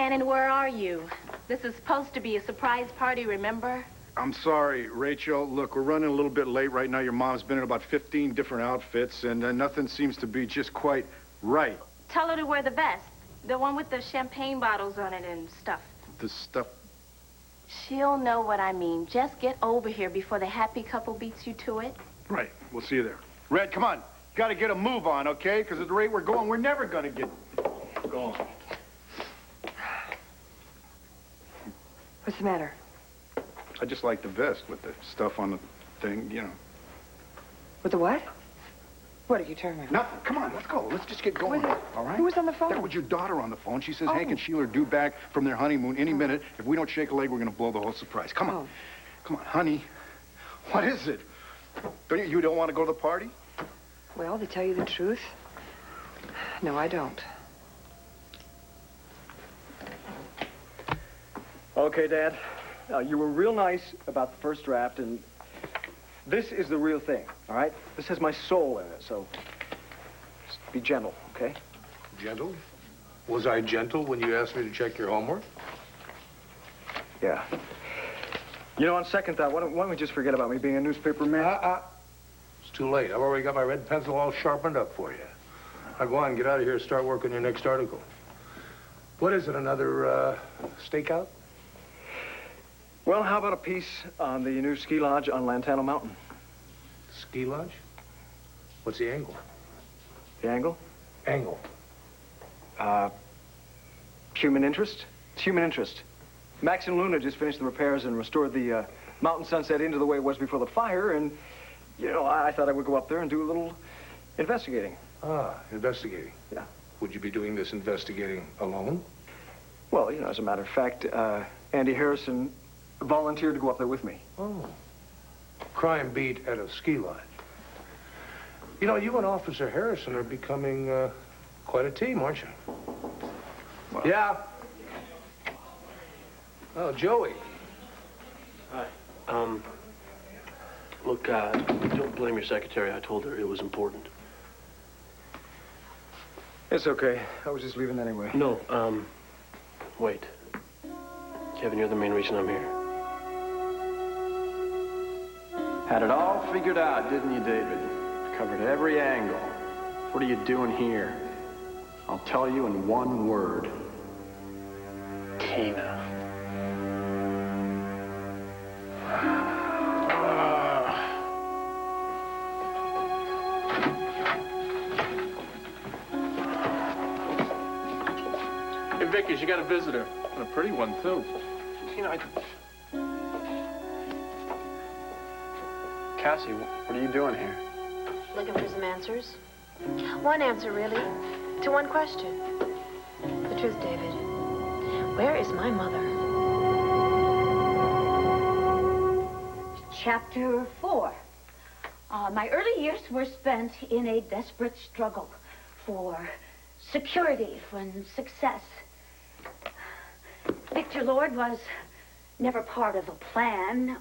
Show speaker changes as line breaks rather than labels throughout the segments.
Shannon, where are you? This is supposed to be a surprise party, remember?
I'm sorry, Rachel. Look, we're running a little bit late right now. Your mom's been in about 15 different outfits, and nothing seems to be just quite right.
Tell her to wear the vest. The one with the champagne bottles on it and stuff.
The stuff...
She'll know what I mean. Just get over here before the happy couple beats you to it.
Right. We'll see you there. Red, come on. Got to get a move on, okay? Because at the rate we're going, we're never going to get going.
What's the matter?
I just like the vest with the stuff on the thing, you know.
With the what? What are you telling me?
Nothing. Come on, let's go. Let's just get going, all right?
Who was on the phone?
That was your daughter on the phone. She says Hank and Sheila are due back from their honeymoon any minute. If we don't shake a leg, we're going to blow the whole surprise. Come on. Come on, honey. What is it? You don't want to go to the party?
Well, to tell you the truth, no, I don't.
Okay, Dad. You were real nice about the first draft, and this is the real thing, all right? This has my soul in it, so just be gentle, okay?
Gentle? Was I gentle when you asked me to check your homework?
Yeah. You know, on second thought, why don't we just forget about me being a newspaper man?
It's too late. I've already got my red pencil all sharpened up for you. Now go on, get out of here and start working your next article. What is it, another stakeout?
Well, how about a piece on the new ski lodge on Lantana Mountain?
Ski lodge? What's the angle?
The angle?
Angle.
Human interest? It's human interest. Max and Luna just finished the repairs and restored the mountain sunset into the way it was before the fire, and, you know, I thought I would go up there and do a little investigating.
Ah, investigating.
Yeah.
Would you be doing this investigating alone?
Well, you know, as a matter of fact, Andy Harrison volunteered to go up there with me.
Oh. Crime beat at a ski lodge. You know, you and Officer Harrison are becoming quite a team, aren't you?
Well,
yeah. Oh, Joey.
Hi. Look, don't blame your secretary. I told her it was important.
it's okay. I was just leaving anyway.
No, wait. Kevin, you're the main reason I'm here.
Had it all figured out, didn't you, David? Covered every angle. What are you doing here? I'll tell you in one word.
Tina.
Hey, Vickers, you got a visitor. And a pretty one, too.
Tina, Cassie, what are you doing here?
Looking for some answers. One answer, really, to one question. The truth, David. Where is my mother?
Chapter 4. My early years were spent in a desperate struggle for security, for success. Victor Lord was never part of the plan.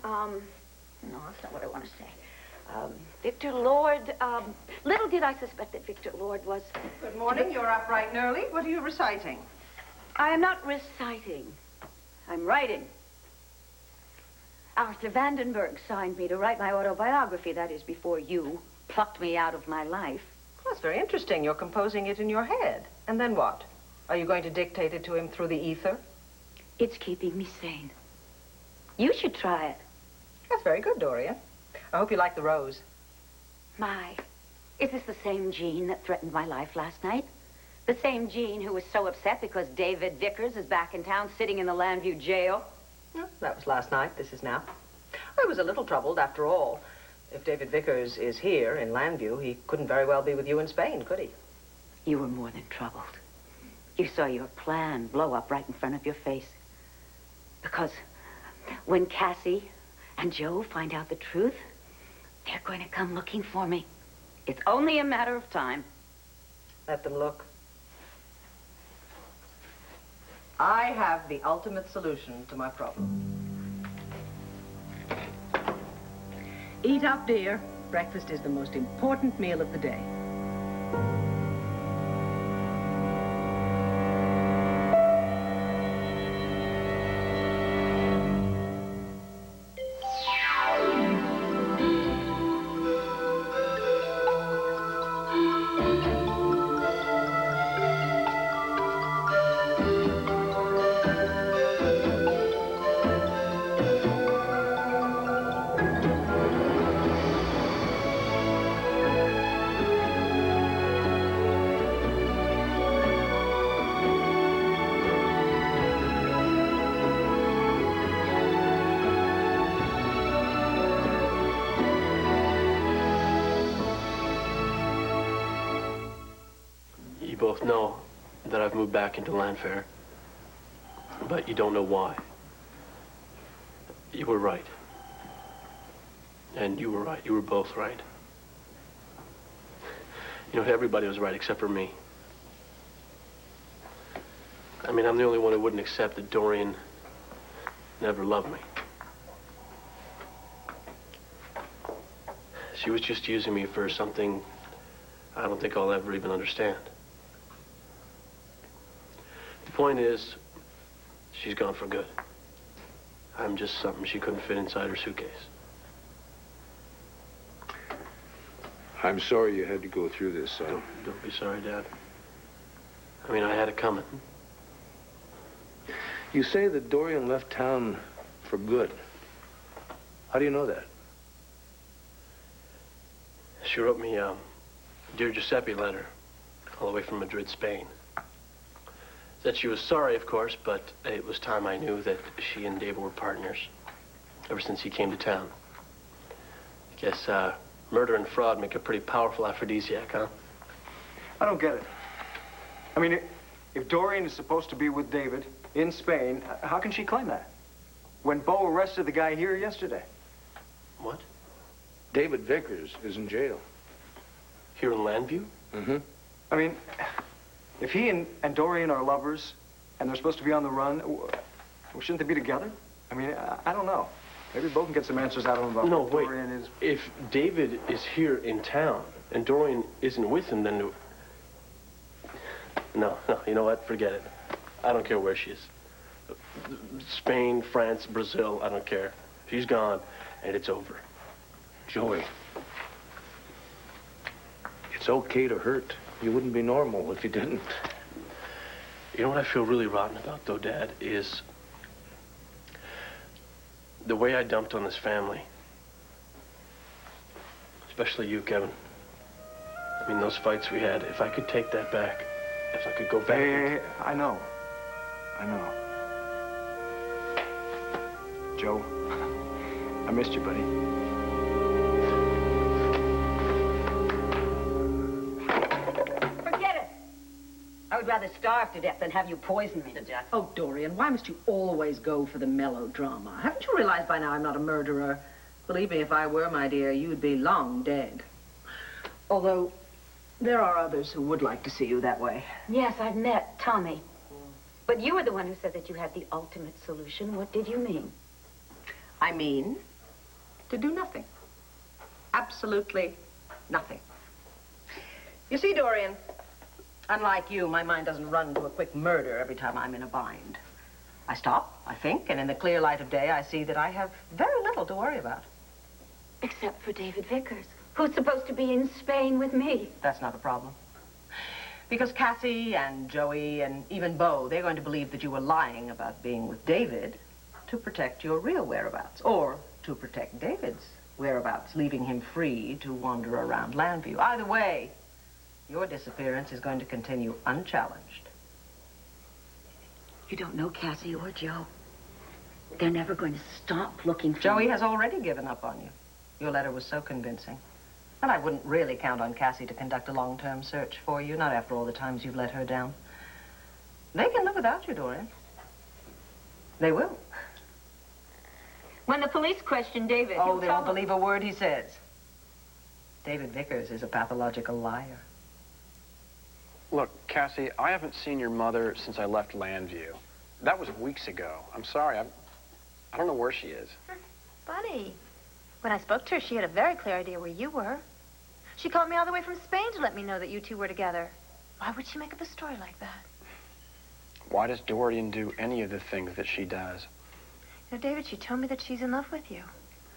No, that's not what I want to say. Victor Lord, little did I suspect that Victor Lord was...
Good morning. You're up bright and early. What are you reciting?
I am not reciting. I'm writing. Arthur Vandenberg signed me to write my autobiography. That is before you plucked me out of my life.
Well, that's very interesting. You're composing it in your head. And then what? Are you going to dictate it to him through the ether?
It's keeping me sane. You should try it.
That's very good, Dorian. I hope you like the rose.
My, is this the same Jean that threatened my life last night? The same Jean who was so upset because David Vickers is back in town sitting in the Landview jail?
Well, that was last night. This is now. I was a little troubled, after all. If David Vickers is here in Landview, he couldn't very well be with you in Spain, could he?
You were more than troubled. You saw your plan blow up right in front of your face. Because when Cassie and Joe find out the truth, they're going to come looking for me. It's only a matter of time.
Let them look. I have the ultimate solution to my problem. Eat up, dear. Breakfast is the most important meal of the day.
both know that I've moved back into Landfair, but you don't know why. You were right. And you were right. You were both right. You know, everybody was right except for me. I mean, I'm the only one who wouldn't accept that Dorian never loved me. She was just using me for something I don't think I'll ever even understand. The point is, she's gone for good. I'm just something she couldn't fit inside her suitcase.
I'm sorry you had to go through this, son.
Don't be sorry, Dad. I mean, I had it coming.
You say that Dorian left town for good. How do you know that?
She wrote me a Dear Giuseppe letter all the way from Madrid, Spain. Said she was sorry, of course, but it was time I knew that she and David were partners ever since he came to town. I guess murder and fraud make a pretty powerful aphrodisiac, huh?
I don't get it. I mean, if Dorian is supposed to be with David in Spain, how can she claim that? When Bo arrested the guy here yesterday.
What?
David Vickers is in jail.
Here in Landview?
Mm-hmm.
I mean, if he and Dorian are lovers and they're supposed to be on the run, shouldn't they be together? I mean, I don't know. Maybe Bo can get some answers out of him about what Dorian is.
If David is here in town and Dorian isn't with him, then... No, you know what? Forget it. I don't care where she is. Spain, France, Brazil, I don't care. She's gone, and it's over.
Joey, it's okay to hurt. You wouldn't be normal if you didn't.
You know what I feel really rotten about, though, Dad, is the way I dumped on this family. Especially you, Kevin. I mean, those fights we had, if I could take that back, if I could go back...
Hey, I know. Joe, I missed you, buddy.
Forget it. I would rather starve to death than have you poison me to death.
Oh, Dorian, why must you always go for the melodrama? Haven't you realized by now I'm not a murderer? Believe me, if I were, my dear, you'd be long dead. Although, there are others who would like to see you that way.
Yes, I've met Tommy. But you were the one who said that you had the ultimate solution. What did you mean?
I mean, to do nothing. Absolutely nothing. You see, Dorian, unlike you, my mind doesn't run to a quick murder every time I'm in a bind. I stop, I think, and in the clear light of day, I see that I have very little to worry about.
Except for David Vickers, who's supposed to be in Spain with me.
That's not a problem. Because Cassie and Joey and even Bo, they're going to believe that you were lying about being with David to protect your real whereabouts, or to protect David's whereabouts, leaving him free to wander around Landview. Either way, your disappearance is going to continue unchallenged.
You don't know Cassie or Joe. They're never going to stop looking for
Joey
you.
has already given up on you. Your letter was so convincing. And I wouldn't really count on Cassie to conduct a long-term search for you, not after all the times you've let her down. They can live without you, Dorian. They will.
When the police question David...
Oh, they won't believe a word he says. David Vickers is a pathological liar.
Look, Cassie, I haven't seen your mother since I left Landview. That was weeks ago. I'm sorry. I don't know where she is.
Funny. When I spoke to her, she had a very clear idea where you were. She called me all the way from Spain to let me know that you two were together. Why would she make up a story like that?
Why does Dorian do any of the things that she does?
You know, David, she told me that she's in love with you.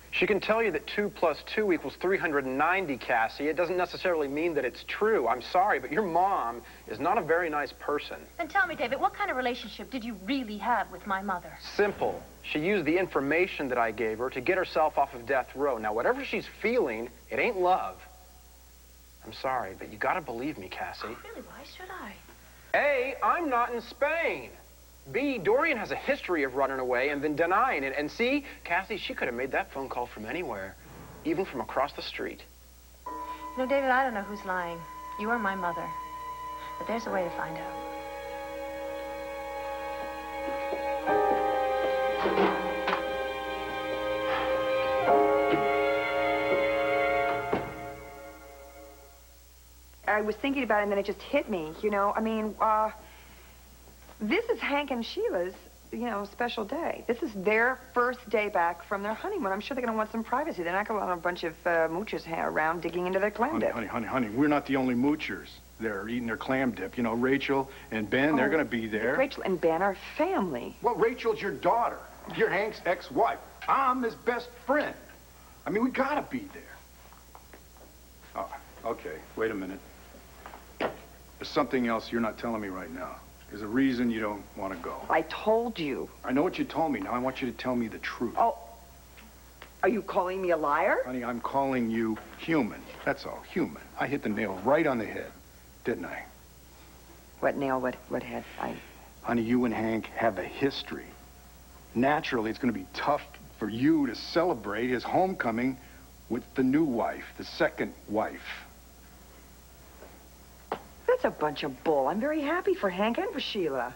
She can tell you that 2 + 2 equals 390, Cassie. It doesn't necessarily mean that it's true. I'm sorry, but your mom is not a very nice person.
Then tell me, David, what kind of relationship did you really have with my mother?
Simple. She used the information that I gave her to get herself off of death row. Now, whatever she's feeling, it ain't love. I'm sorry, but you gotta believe me, Cassie.
Oh, really? Why should I?
A, I'm not in Spain. B, Dorian has a history of running away and then denying it. And C, Cassie, she could have made that phone call from anywhere, even from across the street.
You know, David, I don't know who's lying. You or my mother. But there's a way to find out.
I was thinking about it, and then it just hit me, you know. I mean, this is Hank and Sheila's, special day. This is their first day back from their honeymoon. I'm sure they're going to want some privacy. They're not going to want a bunch of moochers around digging into their clam dip.
Honey, we're not the only moochers. They're eating their clam dip. You know, Rachel and Ben, they're going to be there.
Rachel and Ben are family.
Well, Rachel's your daughter. You're Hank's ex-wife. I'm his best friend. I mean, we got to be there. Oh, okay. Wait a minute. There's something else you're not telling me right now. There's a reason you don't want to go.
I told you.
I know what you told me. Now I want you to tell me the truth.
Oh, are you calling me a liar?
Honey, I'm calling you human. That's all, human. I hit the nail right on the head, didn't I?
What nail? What head?
Honey, you and Hank have a history. Naturally, it's going to be tough for you to celebrate his homecoming with the new wife, the second wife.
That's a bunch of bull. I'm very happy for Hank and for Sheila.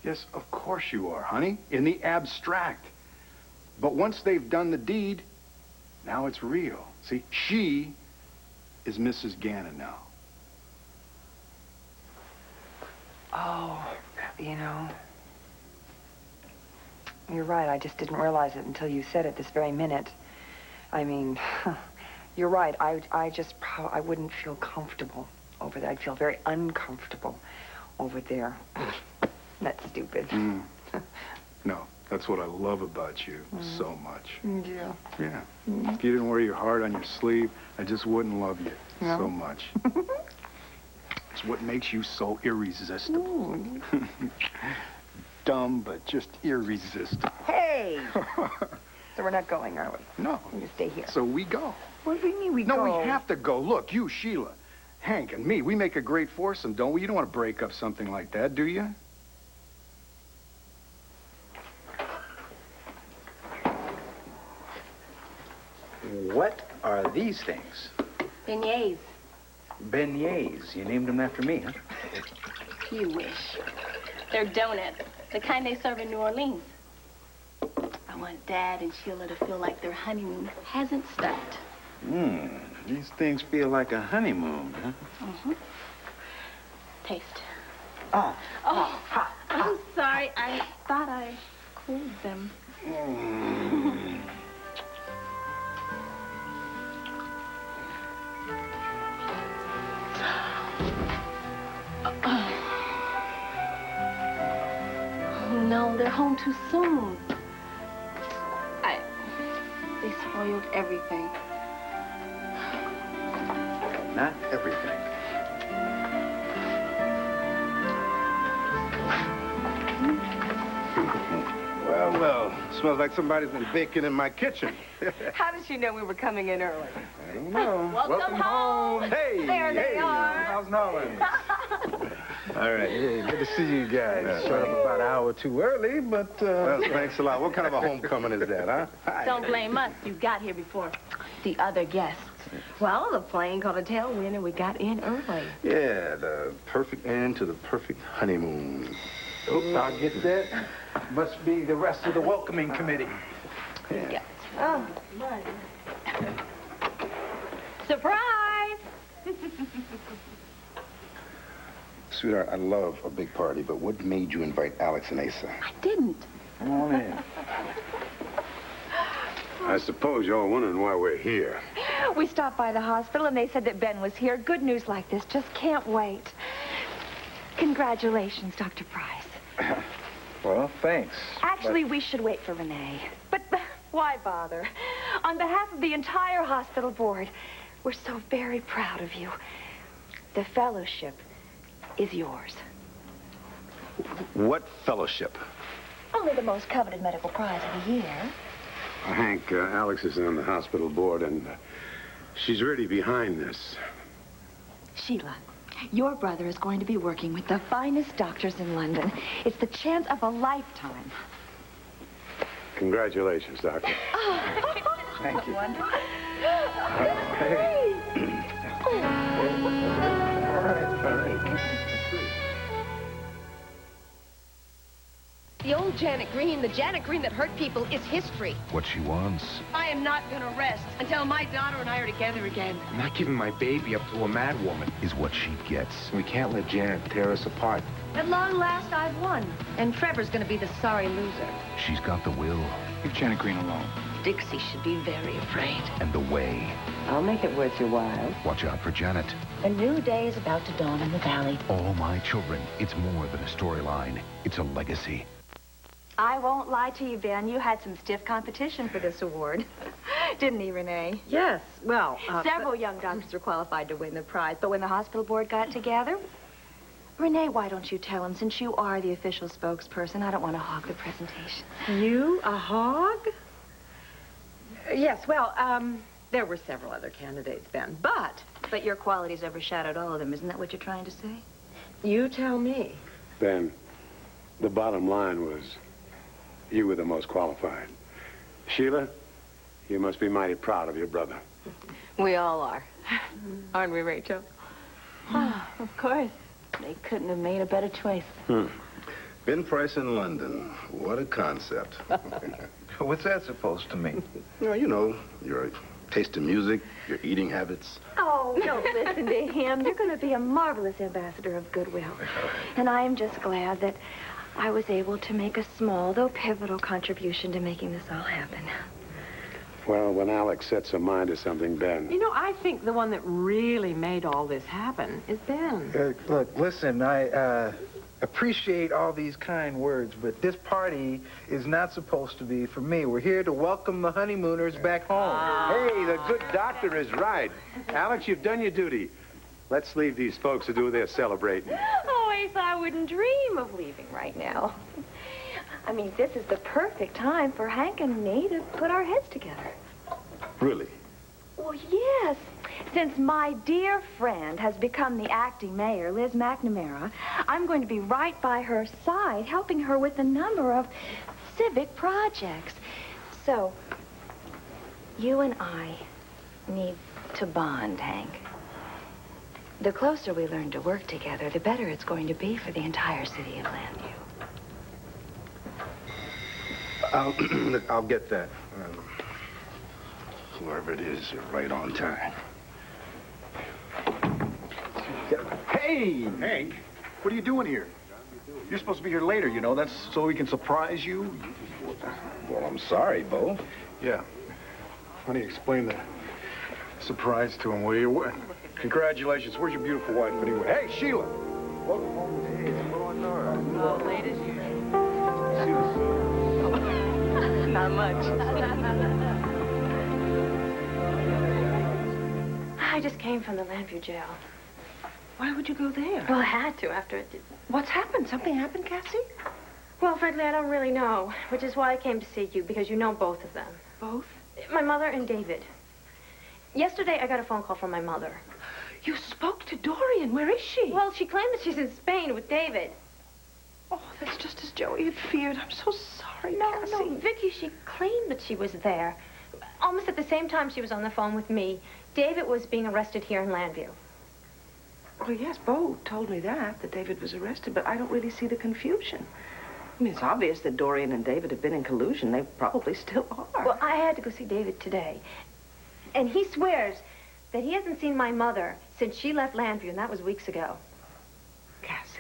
Yes, of course you are, honey, in the abstract. But once they've done the deed, now it's real. See, she is Mrs. Gannon now.
Oh, you're right. I just didn't realize it until you said it this very minute. I mean, you're right. I wouldn't feel comfortable over there. I'd feel very uncomfortable over there. That's stupid.
No, that's what I love about you so much.
Yeah.
Yeah. If you didn't wear your heart on your sleeve, I just wouldn't love you so much. It's what makes you so irresistible. Dumb, but just irresistible.
Hey! So we're not going, are we?
No.
We're going to stay here.
So we go.
What do you mean we go?
No, we have to go. Look, you, Sheila, Hank, and me, we make a great foursome, don't we? You don't want to break up something like that, do you?
What are these things?
Beignets.
Beignets. You named them after me, huh?
You wish. They're donuts, the kind they serve in New Orleans. I want Dad and Sheila to feel like their honeymoon hasn't stopped.
These things feel like a honeymoon, huh?
Mm-hmm. Taste.
Oh.
I'm sorry. I thought I cooled them. No, they're home too soon. They spoiled everything.
Not everything.
Well, smells like somebody's been baking in my kitchen.
How did she know we were coming in early?
I don't know.
Welcome home.
Hey,
There they are.
How's Nolan? All right. Hey, good to see you guys. Showed up about an hour too early, but... Well, thanks a lot. What kind of a homecoming is that, huh? Hi.
Don't blame us. You got here before the other guests.
Well, the plane caught a tailwind and we got in early.
Yeah, the perfect end to the perfect honeymoon. Oops, I'll get that. Must be the rest of the welcoming committee.
Yeah. Oh, surprise!
Sweetheart, I love a big party, but what made you invite Alex and Asa?
I didn't.
Come on in.
I suppose you're all wondering why we're here.
We stopped by the hospital, and they said that Ben was here. Good news like this. Just can't wait. Congratulations, Dr. Price.
Well, thanks.
Actually, we should wait for Renee. But why bother? On behalf of the entire hospital board, we're so very proud of you. The fellowship is yours.
What fellowship?
Only the most coveted medical prize of the year.
Hank, Alex is on the hospital board, and she's really behind this.
Sheila, your brother is going to be working with the finest doctors in London. It's the chance of a lifetime.
Congratulations, Doctor.
Thank you.
Wonderful.
All right.
The old Janet Green, the Janet Green that hurt people, is history.
What she wants.
I am not going to rest until my daughter and I are together again.
I'm not giving my baby up to a mad woman.
Is what she gets.
We can't let Janet tear us apart.
At long last, I've won. And Trevor's going to be the sorry loser.
She's got the will.
Leave Janet Green alone.
Dixie should be very afraid.
And the way.
I'll make it worth your while.
Watch out for Janet.
A new day is about to dawn in the valley.
All My Children. It's more than a storyline. It's a legacy.
I won't lie to you, Ben. You had some stiff competition for this award. Didn't he, Renee?
Yes. Well,
Several young doctors were qualified to win the prize, but when the hospital board got together... Renee, why don't you tell him, since you are the official spokesperson? I don't want to hog the presentation.
You, a hog? Yes, well, there were several other candidates, Ben, but...
But your qualities overshadowed all of them. Isn't that what you're trying to say?
You tell me.
Ben, the bottom line was you were the most qualified. Sheila, you must be mighty proud of your brother.
We all are. Aren't we, Rachel?
Of course. They couldn't have made a better choice.
Ben Price in London. What a concept.
What's that supposed to mean?
Well, you know, your taste in music, your eating habits.
Oh, don't listen to him. You're going to be a marvelous ambassador of goodwill. And I am just glad that I was able to make a small, though pivotal, contribution to making this all happen.
Well, when Alex sets her mind to something, Ben...
You know, I think the one that really made all this happen is Ben.
Look, listen, I appreciate all these kind words, but this party is not supposed to be for me. We're here to welcome the honeymooners back home.
Hey, the good doctor is right. Alex, you've done your duty. Let's leave these folks to do their celebrating.
Oh, Ace, I wouldn't dream of leaving right now. I mean, this is the perfect time for Hank and me to put our heads together.
Really?
Well, yes. Since my dear friend has become the acting mayor, Liz McNamara, I'm going to be right by her side, helping her with a number of civic projects. So, you and I need to bond, Hank. The closer we learn to work together, the better it's going to be for the entire city of Landview.
I'll get that. Whoever it is, you're right on time.
Hey, Hank, what are you doing here? You're supposed to be here later, you know. That's so we can surprise you.
Well, I'm sorry, Bo.
Yeah. Why don't you explain the surprise to him, will you? Congratulations. Where's your beautiful wife, anyway? Hey, Sheila. Welcome home. Hey,
Oh, late as usual.
Not much.
I just came from the Landview jail.
Why would you go there?
Well, I had to after it did.
What's happened? Something happened, Cassie?
Well, frankly, I don't really know, which is why I came to see you, because you know both of them.
Both?
My mother and David. Yesterday, I got a phone call from my mother.
You spoke to Dorian. Where is she?
Well, she claimed that she's in Spain with David.
Oh, that's just as Joey had feared. I'm so sorry,
No,
Cassie.
no, Vicky, she claimed that she was there. Almost at the same time she was on the phone with me, David was being arrested here in Landview.
Oh, yes, Bo told me that David was arrested, but I don't really see the confusion. I mean, it's obvious that Dorian and David have been in collusion. They probably still are.
Well, I had to go see David today. And he swears that he hasn't seen my mother since she left Landview, and that was weeks ago.
Cassie,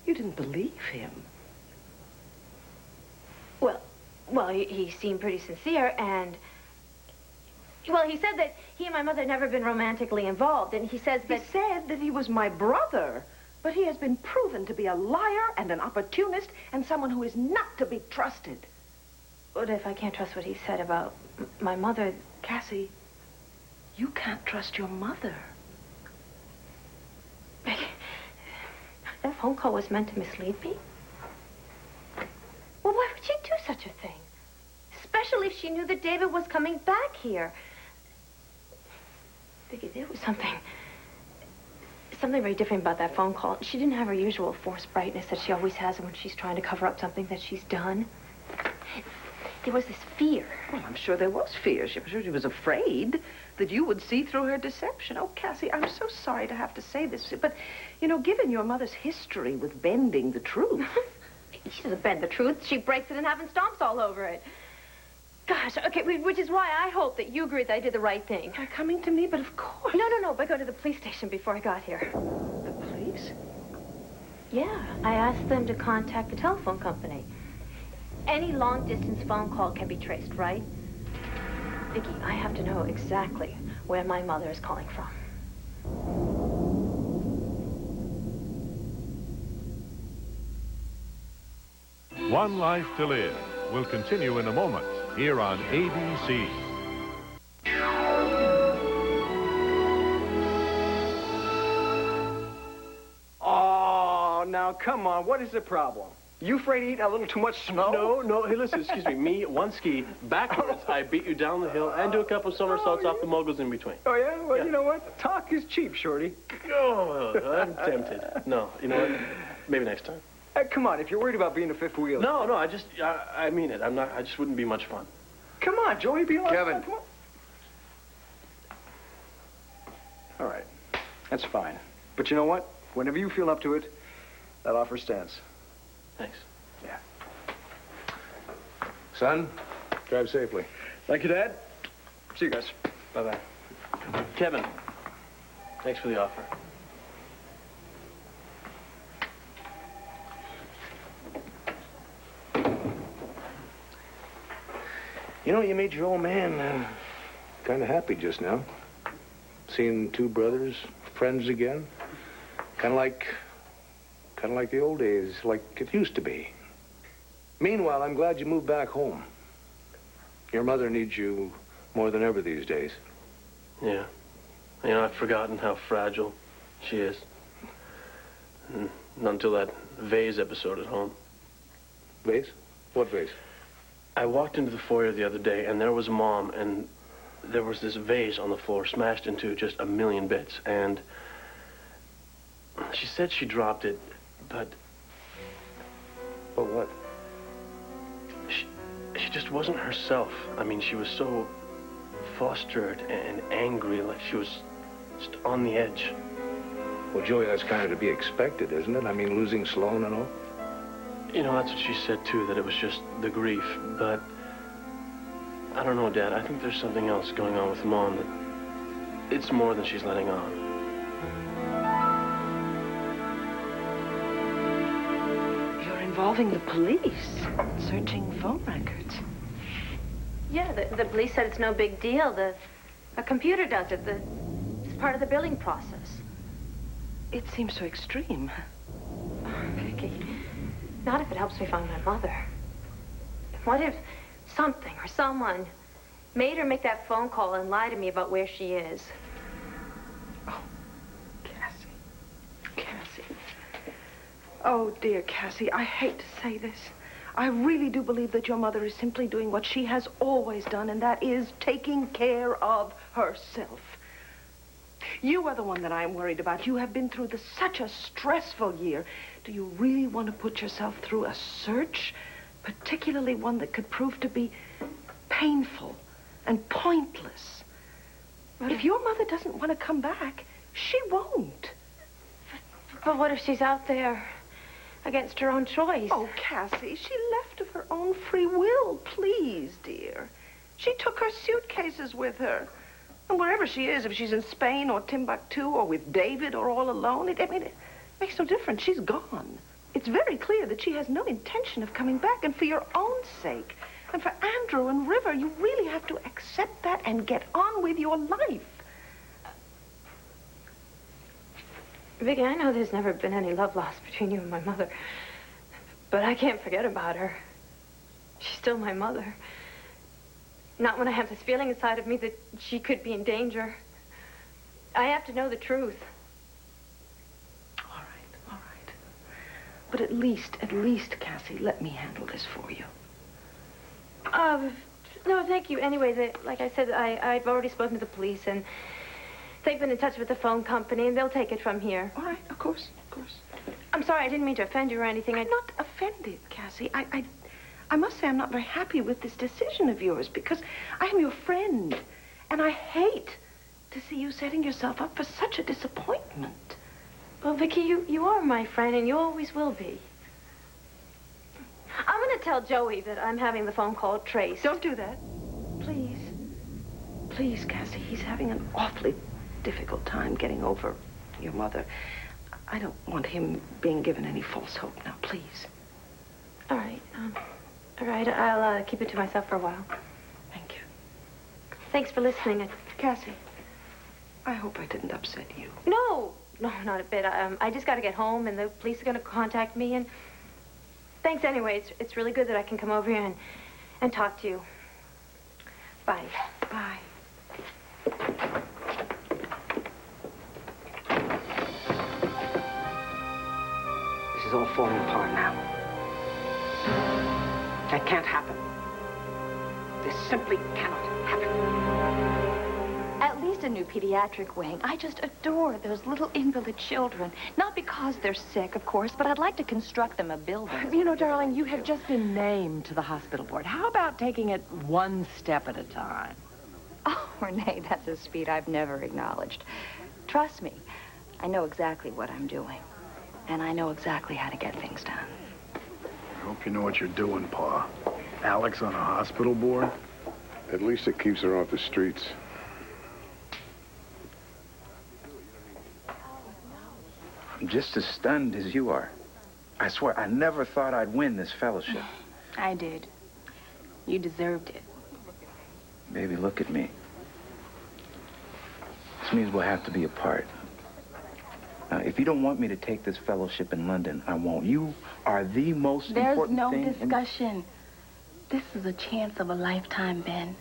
you didn't believe him.
Well, he seemed pretty sincere, and... Well, he said that he and my mother had never been romantically involved, and he says that...
He said that he was my brother, but he has been proven to be a liar and an opportunist and someone who is not to be trusted.
But if I can't trust what he said about my mother...
Cassie, you can't trust your mother.
That phone call was meant to mislead me? Well, why would she do such a thing? Especially if she knew that David was coming back here. Vicky, there was something very different about that phone call. She didn't have her usual forced brightness that she always has when she's trying to cover up something that she's done. There was this fear.
Well, I'm sure there was fear. I'm sure she was afraid that you would see through her deception. Oh, Cassie, I'm so sorry to have to say this, but, you know, given your mother's history with bending the truth...
She doesn't bend the truth. She breaks it and having stomps all over it. Gosh, okay, which is why I hope that you agree that I did the right thing.
You're coming to me, but of course.
No, but go to the police station before I got here.
The police?
Yeah, I asked them to contact the telephone company. Any long-distance phone call can be traced, right? Vicky, I have to know exactly where my mother is calling from.
One Life to Live will continue in a moment here on ABC.
Oh, now come on. What is the problem? You afraid to eat a little too much snow?
No. Hey, listen, excuse me. Me, one ski, backwards, I beat you down the hill and do a couple somersaults off the moguls in between.
Oh, yeah? Well, you know what? Talk is cheap, Shorty.
Oh, I'm tempted. No, you know what? Maybe next time.
Come on, if you're worried about being the fifth wheel.
No, I mean it. I just wouldn't be much fun.
Come on, Joey, be like
Kevin.
Come on. All right, that's fine. But you know what? Whenever you feel up to it, that offer stands.
Thanks.
Yeah.
Son, drive safely.
Thank you, Dad. See you guys.
Bye-bye. Kevin, thanks for the offer.
You know, you made your old man kind of happy just now. Seeing two brothers, friends again. Kind of like the old days, like it used to be. Meanwhile, I'm glad you moved back home. Your mother needs you more than ever these days.
Yeah. You know, I've forgotten how fragile she is. Not until that vase episode at home.
Vase? What vase?
I walked into the foyer the other day, and there was Mom, and there was this vase on the floor smashed into just a million bits, and she said she dropped it, but...
But what?
She just wasn't herself. I mean, she was so flustered and angry, like she was just on the edge.
Well, Joey, that's kind of to be expected, isn't it? I mean, losing Sloan and all.
You know, that's what she said, too, that it was just the grief. But I don't know, Dad. I think there's something else going on with Mom that it's more than she's letting on.
You're involving the police, searching phone records.
Yeah, the police said it's no big deal. A computer does it. It's part of the billing process.
It seems so extreme.
Vicky, not if it helps me find my mother. What if something or someone made her make that phone call and lie to me about where she is?
Oh, Cassie. Oh, dear Cassie, I hate to say this. I really do believe that your mother is simply doing what she has always done, and that is taking care of herself. You are the one that I'm worried about. You have been through such a stressful year. Do you really want to put yourself through a search, particularly one that could prove to be painful and pointless? But if your mother doesn't want to come back, she won't.
But what if she's out there against her own choice?
Oh, Cassie, she left of her own free will. Please, dear. She took her suitcases with her. And wherever she is, if she's in Spain or Timbuktu or with David or all alone, it makes no difference. She's gone. It's very clear that she has no intention of coming back. And for your own sake, and for Andrew and River, you really have to accept that and get on with your life.
Vicky, I know there's never been any love lost between you and my mother. But I can't forget about her. She's still my mother. Not when I have this feeling inside of me that she could be in danger. I have to know the truth.
All right. But at least, Cassie, let me handle this for you.
No, thank you. Anyway, like I said, I've already spoken to the police, and they've been in touch with the phone company, and they'll take it from here.
All right, of course.
I'm sorry, I didn't mean to offend you or anything.
I'm not offended, Cassie. I must say I'm not very happy with this decision of yours, because I am your friend, and I hate to see you setting yourself up for such a disappointment.
Well, Vicky, you are my friend, and you always will be. tell Joey that I'm having the phone call traced.
Don't do that. Please. Please, Cassie. He's having an awfully difficult time getting over your mother. I don't want him being given any false hope now, please.
All right. All right. I'll keep it to myself for a while.
Thank you.
Thanks for listening.
Cassie, I hope I didn't upset you.
No, not a bit. I just got to get home, and the police are going to contact me. And thanks anyway. It's really good that I can come over here and talk to you. Bye.
Bye. This is all falling apart now. That can't happen. This simply cannot happen.
At least a new pediatric wing. I just adore those little invalid children. Not because they're sick, of course, but I'd like to construct them a building.
You know, darling, you have just been named to the hospital board. How about taking it one step at a time?
Oh, Renee, that's a speed I've never acknowledged. Trust me, I know exactly what I'm doing. And I know exactly how to get things done.
I hope you know what you're doing, Pa. Alex on a hospital board?
At least it keeps her off the streets.
I'm just as stunned as you are. I swear, I never thought I'd win this fellowship.
I did. You deserved it.
Baby, look at me. This means we'll have to be apart. Now, if you don't want me to take this fellowship in London, I won't. You are the most important thing.
There's no discussion. This is a chance of a lifetime, Ben.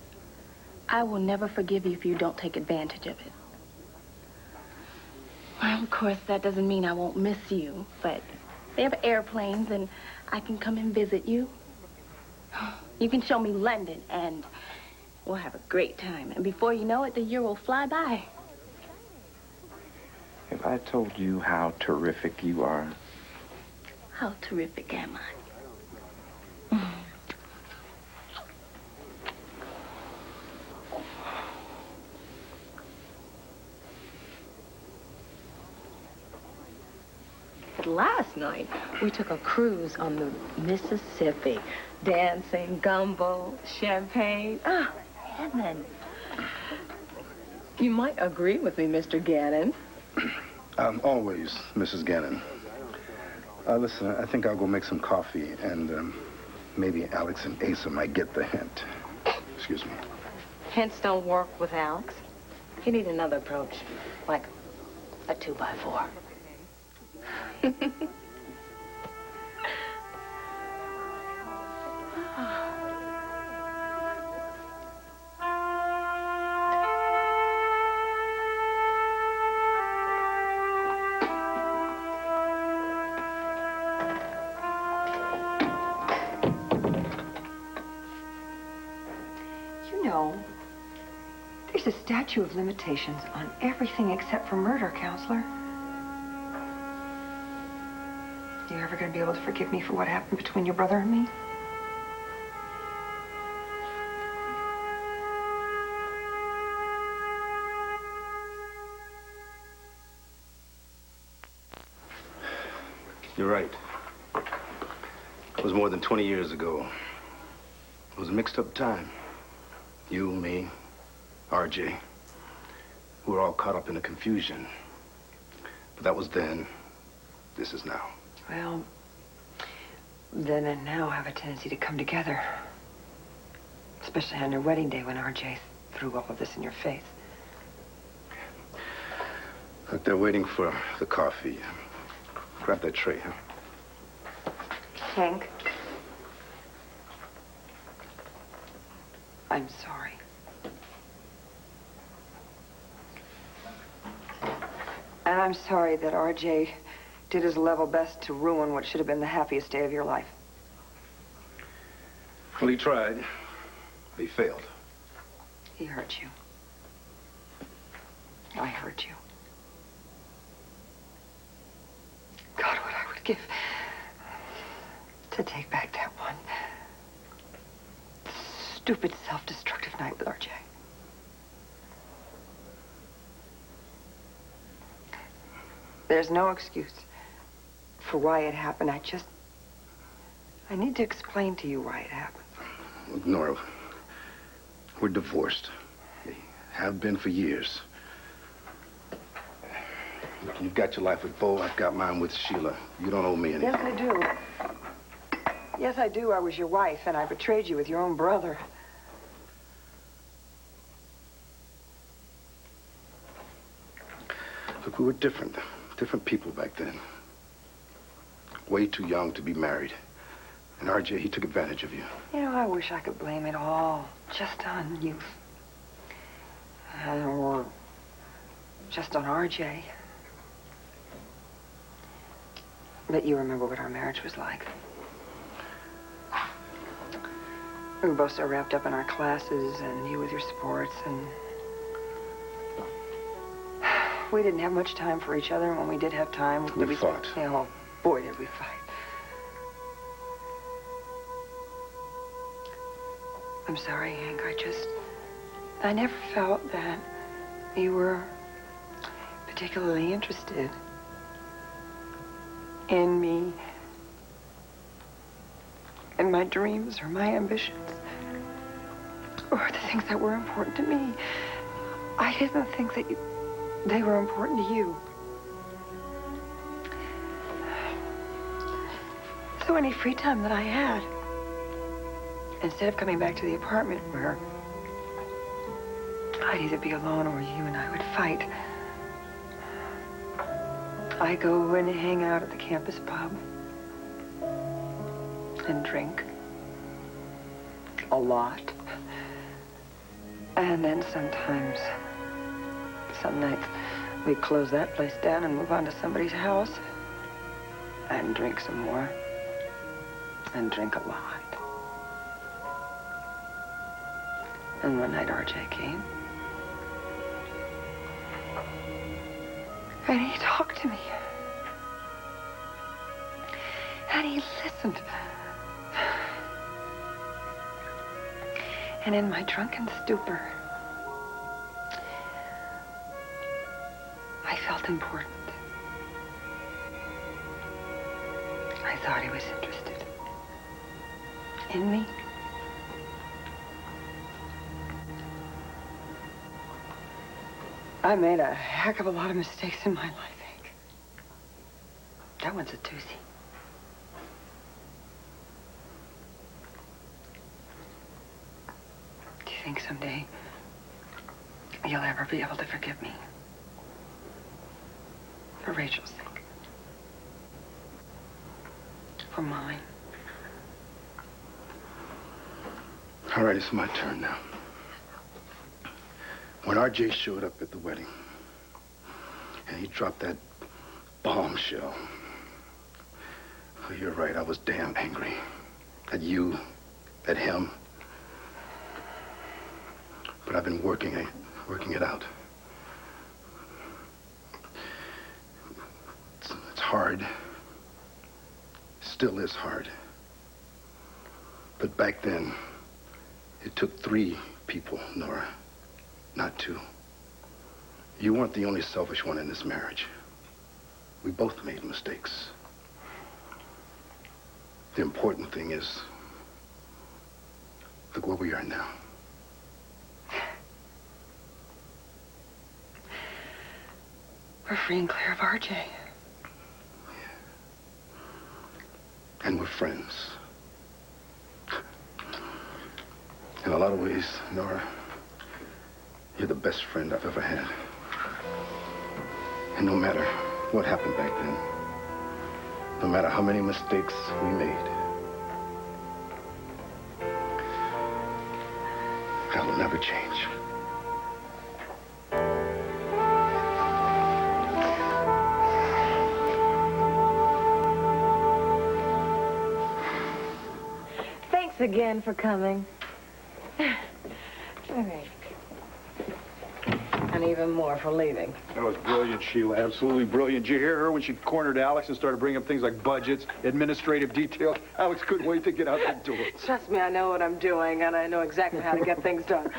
I will never forgive you if you don't take advantage of it. Well, of course, that doesn't mean I won't miss you, but they have airplanes and I can come and visit you. You can show me London and we'll have a great time. And before you know it, the year will fly by.
Have I told you how terrific you are?
How terrific am I? But last night, we took a cruise on the Mississippi. Dancing, gumbo, champagne. Ah, heaven. You might agree with me, Mr. Gannon.
Always, Mrs. Gannon. Listen, I think I'll go make some coffee, and maybe Alex and Asa might get the hint. Excuse me.
Hints don't work with Alex. You need another approach, like a 2x4.
You know, there's a statute of limitations on everything except for murder, counselor. You ever gonna be able to forgive me for what happened between your brother and me?
You're right. It was more than 20 years ago. It was a mixed-up time. You, me, RJ. We were all caught up in the confusion. But that was then. This is now.
Well, then and now have a tendency to come together. Especially on your wedding day when RJ threw all of this in your face.
Look, they're waiting for the coffee. Grab that tray, huh?
Hank. I'm sorry. And I'm sorry that RJ did his level best to ruin what should have been the happiest day of your life.
Well, he tried. He failed.
He hurt you. I hurt you. God, what I would give to take back that one stupid, self-destructive night with RJ. There's no excuse for why it happened. I I need to explain to you why it happened.
Look, Nora, we're divorced. We have been for years. Look, you've got your life with Bo. I've got mine with Sheila. You don't owe me anything.
Yes, I do. Yes, I do. I was your wife, and I betrayed you with your own brother.
Look, we were different people back then. Way too young to be married. And RJ, he took advantage of you.
You know, I wish I could blame it all just on youth. Or just on RJ. But you remember what our marriage was like. We were both so wrapped up in our classes and you with your sports, and we didn't have much time for each other. And when we did have time,
we fought.
Yeah, oh, boy, did we fight. I'm sorry, Hank. I never felt that you were particularly interested in me and my dreams or my ambitions or the things that were important to me. I didn't think that they were important to you. So any free time that I had, instead of coming back to the apartment where I'd either be alone or you and I would fight, I go and hang out at the campus pub and drink a lot. And then sometimes, some nights, we close that place down and move on to somebody's house and drink some more and drink a lot. And one night RJ came. And he talked to me. And he listened. And in my drunken stupor, I felt important. I thought he was interested in me. I made a heck of a lot of mistakes in my life, Hank. That one's a doozy. Do you think someday you'll ever be able to forgive me? For Rachel's sake. For mine.
All right, it's my turn now. When RJ showed up at the wedding, and he dropped that bombshell, oh, you're right, I was damn angry. At you, at him. But I've been working it out. It's hard. Still is hard. But back then, it took 3 people, Nora. Not 2. You weren't the only selfish one in this marriage. We both made mistakes. The important thing is, look where we are now.
We're free and clear of RJ.
And we're friends. In a lot of ways, Nora, you're the best friend I've ever had. And no matter what happened back then, no matter how many mistakes we made, I will never change.
Thanks again for coming. All right. And even more for leaving.
That was brilliant, Sheila. Absolutely brilliant. Did you hear her when she cornered Alex and started bringing up things like budgets, administrative details? Alex couldn't wait to get out the door.
Trust me, I know what I'm doing, and I know exactly how to get things done.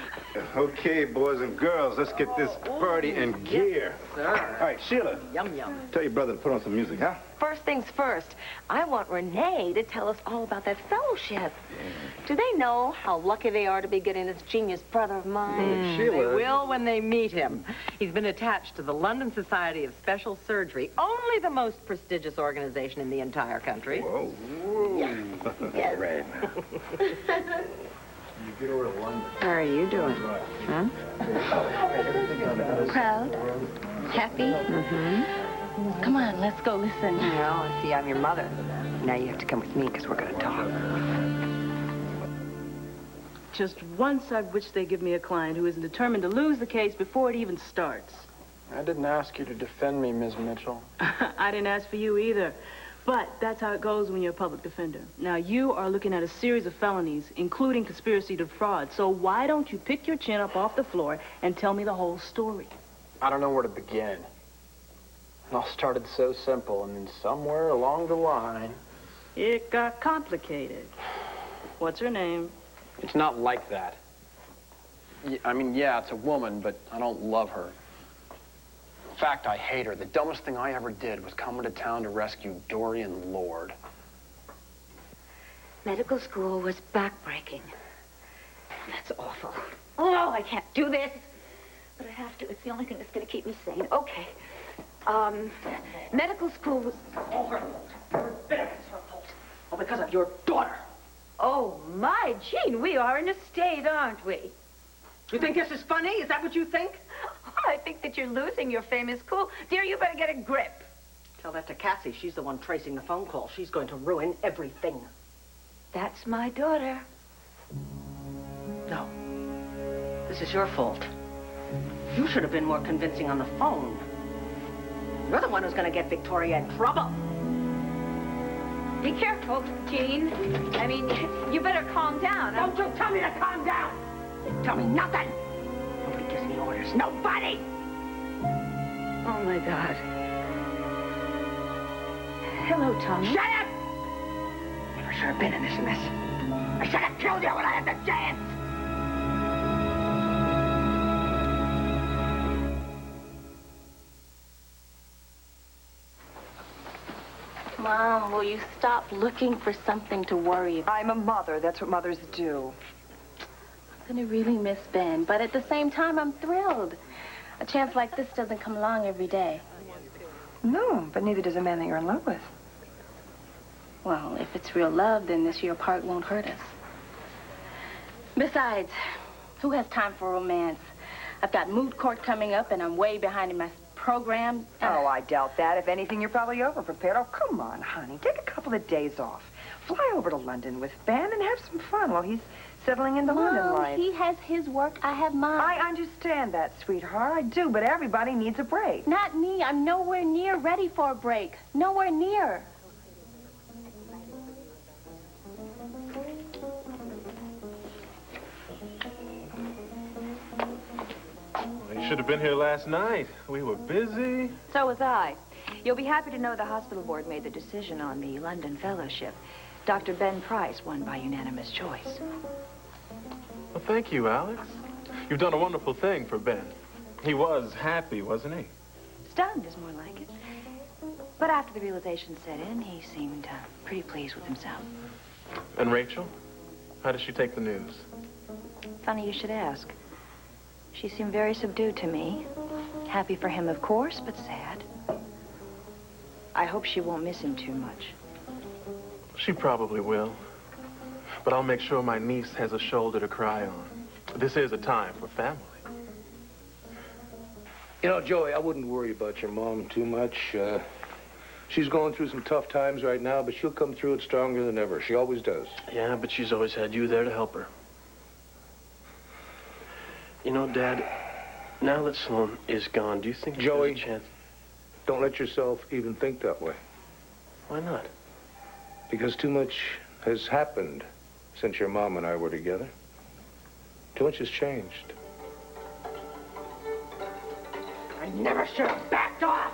Okay, boys and girls, let's get this party in gear.
Sir.
All right, Sheila.
Yum, yum.
Tell your brother to put on some music, huh?
first things first. I want Renee to tell us all about that fellowship. Do they know how lucky they are to be getting this genius brother of mine?
They will when they meet him. He's been attached to the London Society of Special Surgery, only the most prestigious organization in the entire country.
Whoa.
Yes.
Right. You get over to London.
How are you doing? Huh?
Proud? Happy?
Mm-hmm.
Come on, let's go listen.
Well, see, I'm your mother. Now you have to come with me because we're going to talk.
Just once I wish they'd give me a client who isn't determined to lose the case before it even starts.
I didn't ask you to defend me, Ms. Mitchell.
I didn't ask for you either. But that's how it goes when you're a public defender. Now, you are looking at a series of felonies, including conspiracy to fraud. So why don't you pick your chin up off the floor and tell me the whole story?
I don't know where to begin. It all started so simple, and then somewhere along the line...
It got complicated. What's her name?
It's not like that. I mean, yeah, it's a woman, but I don't love her. In fact, I hate her. The dumbest thing I ever did was come into town to rescue Dorian Lord.
Medical school was backbreaking. That's awful. Oh, I can't do this. But I have to. It's the only thing that's going to keep me sane. Okay. Medical school was all her fault. Every bit of it's her fault.
All because of your daughter.
Oh, my, Jean, we are in a state, aren't we?
You think this is funny? Is that what you think?
I think that you're losing your famous cool. Dear, you better get a grip.
Tell that to Cassie. She's the one tracing the phone call. She's going to ruin everything.
That's my daughter.
No. This is your fault. You should have been more convincing on the phone. You're the one who's going to get Victoria in trouble.
Be careful, Jean. I mean, you better calm down.
Don't you tell me to calm down. You tell me nothing. Nobody gives me orders. Nobody!
Oh, my God. Hello, Tommy.
Shut up! Never should have been in this mess. I should have killed you when I had the chance.
Mom, will you stop looking for something to worry about?
I'm a mother. That's what mothers do.
I'm gonna really miss Ben, but at the same time, I'm thrilled. A chance like this doesn't come along every day.
No, but neither does a man that you're in love with.
Well, if it's real love, then this year apart won't hurt us. Besides, who has time for romance? I've got moot court coming up, and I'm way behind in my program.
Oh, I doubt that. If anything, you're probably over-prepared. Oh, come on, honey. Take a couple of days off. Fly over to London with Ben and have some fun while he's settling into London life.
He has his work, I have mine.
I understand that, sweetheart. I do, but everybody needs a break.
Not me. I'm nowhere near ready for a break. Nowhere near.
You should have been here last night. We were busy.
So was I. You'll be happy to know the hospital board made the decision on the London Fellowship. Dr. Ben Price won by unanimous choice.
Well, thank you, Alex. You've done a wonderful thing for Ben. He was happy, wasn't he?
Stunned is more like it. But after the realization set in, he seemed pretty pleased with himself.
And Rachel? How did she take the news?
Funny you should ask. She seemed very subdued to me. Happy for him, of course, but sad. I hope she won't miss him too much.
She probably will. But I'll make sure my niece has a shoulder to cry on. This is a time for family.
You know, Joey, I wouldn't worry about your mom too much. She's going through some tough times right now, but she'll come through it stronger than ever. She always does.
Yeah, but she's always had you there to help her. You know, Dad, now that Sloan is gone, do you think
Joey,
there's a chance?
Don't let yourself even think that way.
Why not?
Because too much has happened since your mom and I were together. Too much has changed.
I never should have backed off.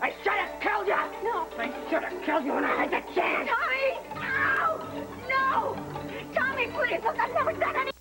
I should have killed you. No. I should have killed you when I had the chance.
Tommy! No! No! Tommy, please, look, I've never done anything.